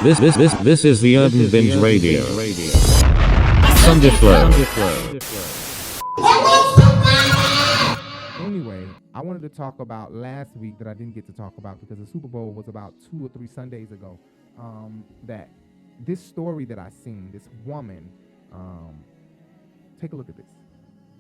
This is the Urban Binge Radio. Thunderflow. Anyway, I wanted to talk about last week that I didn't get to talk about because the Super Bowl was about 2 or 3 Sundays ago. That this story that I seen, this woman, take a look at this.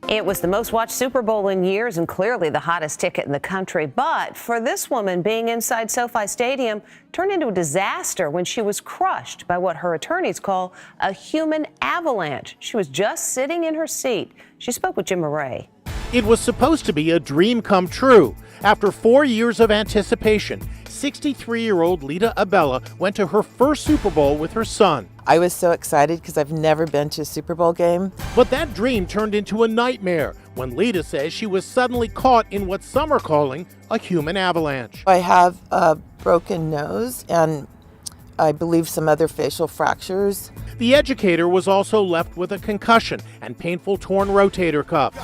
It was the most watched Super Bowl in years and clearly the hottest ticket in the country. But for this woman, being inside SoFi Stadium turned into a disaster when she was crushed by what her attorneys call a human avalanche. She was just sitting in her seat. She spoke with Jim Murray. It was supposed to be a dream come true. After 4 years of anticipation, 63-year-old Lita Abella went to her first Super Bowl with her son. I was so excited because I've never been to a Super Bowl game. But that dream turned into a nightmare when Lita says she was suddenly caught in what some are calling a human avalanche. I have a broken nose and I believe some other facial fractures. The educator was also left with a concussion and painful torn rotator cuff.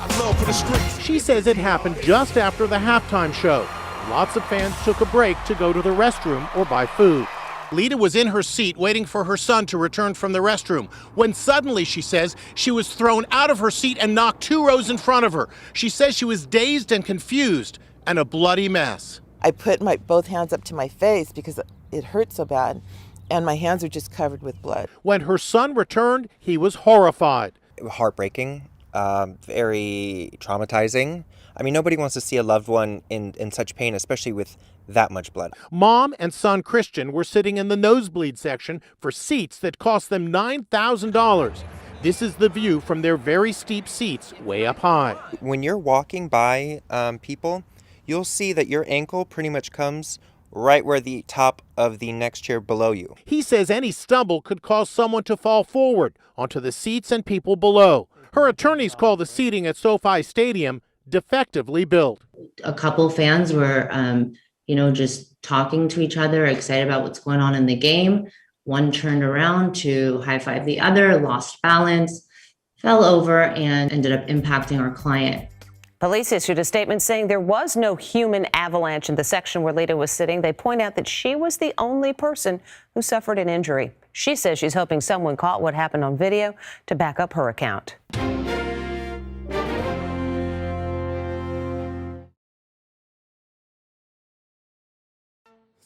She says it happened just after the halftime show. Lots of fans took a break to go to the restroom or buy food. Lita was in her seat waiting for her son to return from the restroom when suddenly, she says, she was thrown out of her seat and knocked 2 rows in front of her. She says she was dazed and confused and a bloody mess. I put both hands up to my face because it hurt so bad, and my hands are just covered with blood. When her son returned, he was horrified. Heartbreaking, very traumatizing. I mean, nobody wants to see a loved one in such pain, especially with that much blood. Mom and son Christian were sitting in the nosebleed section for seats that cost them $9,000. This is the view from their very steep seats way up high. When you're walking by people, you'll see that your ankle pretty much comes right where the top of the next chair below you. He says any stumble could cause someone to fall forward onto the seats and people below. Her attorneys call the seating at SoFi Stadium defectively built. A couple fans were, just talking to each other, excited about what's going on in the game. One turned around to high five the other, lost balance, fell over, and ended up impacting our client. Police issued a statement saying there was no human avalanche in the section where Lita was sitting. They point out that she was the only person who suffered an injury. She says she's hoping someone caught what happened on video to back up her account.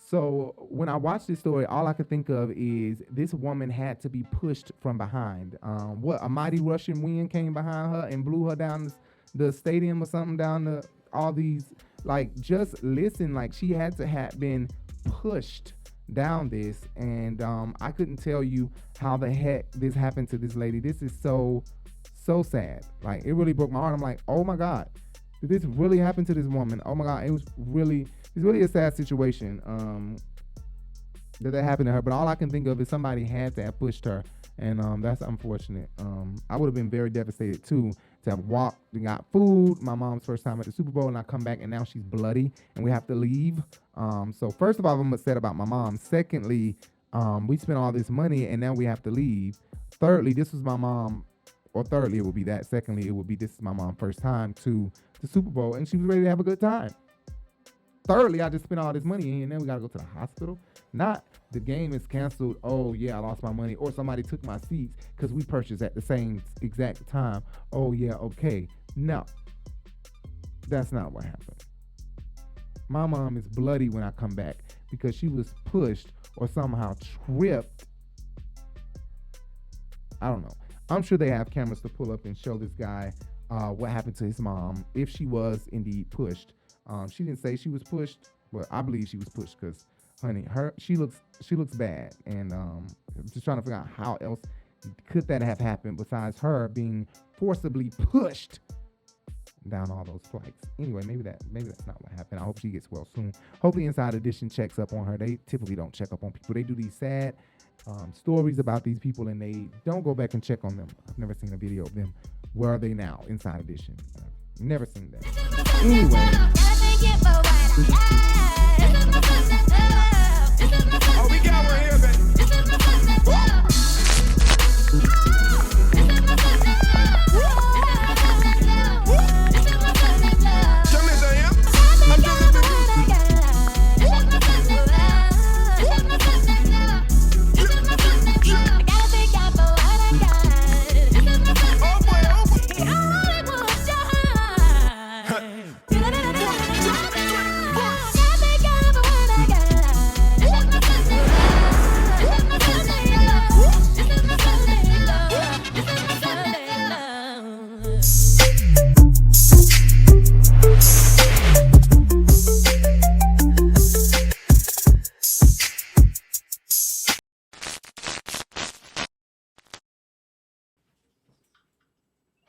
So when I watched this story, all I could think of is this woman had to be pushed from behind. A mighty Russian wind came behind her and blew her down the stadium or something, down all these, just listen, she had to have been pushed down this. And I couldn't tell you how the heck this happened to this lady. This is so sad. It really broke my heart. I'm like, oh my God, did this really happen to this woman? Oh my God, it's really a sad situation that happened to her. But all I can think of is somebody had to have pushed her, and that's unfortunate. I would have been very devastated too to have walked and got food. My mom's first time at the Super Bowl, and I come back and now she's bloody and we have to leave. So first of all, I'm upset about my mom. Secondly, we spent all this money and now we have to leave. Thirdly, this was my mom. Or thirdly, it would be that. Secondly, it would be this is my mom's first time to the Super Bowl, and she was ready to have a good time. Thirdly, I just spent all this money, and then we got to go to the hospital. Not the game is canceled. Oh, yeah, I lost my money. Or somebody took my seats because we purchased at the same exact time. Oh, yeah, okay. No, that's not what happened. My mom is bloody when I come back because she was pushed or somehow tripped. I don't know. I'm sure they have cameras to pull up and show this guy what happened to his mom if she was indeed pushed. She didn't say she was pushed, but I believe she was pushed because, honey, she looks bad, and I'm just trying to figure out how else could that have happened besides her being forcibly pushed down all those flights. Anyway, maybe that's not what happened. I hope she gets well soon. Hopefully, Inside Edition checks up on her. They typically don't check up on people. They do these sad stories about these people, and they don't go back and check on them. I've never seen a video of them. Where are they now? Inside Edition. Never seen that. Anyway. Oh, we got one here, baby.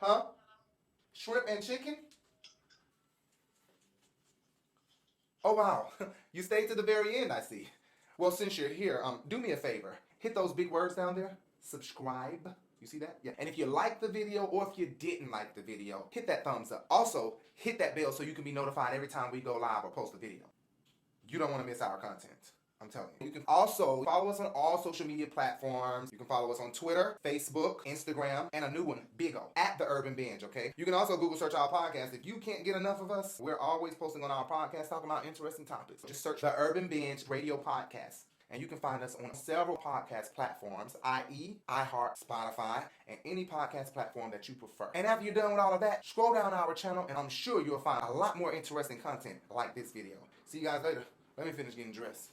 Huh? Shrimp and chicken? Oh wow, you stayed to the very end, I see. Well, since you're here, do me a favor. Hit those big words down there. Subscribe. You see that? Yeah. And if you liked the video or if you didn't like the video, hit that thumbs up. Also, hit that bell so you can be notified every time we go live or post a video. You don't want to miss our content. I'm telling you. You can also follow us on all social media platforms. You can follow us on Twitter, Facebook, Instagram, and a new one, Big O, at the Urban Binge, okay? You can also Google search our podcast. If you can't get enough of us, we're always posting on our podcast talking about interesting topics. Just search the Urban Binge Radio Podcast. And you can find us on several podcast platforms, i.e., iHeart, Spotify, and any podcast platform that you prefer. And after you're done with all of that, scroll down our channel, and I'm sure you'll find a lot more interesting content like this video. See you guys later. Let me finish getting dressed.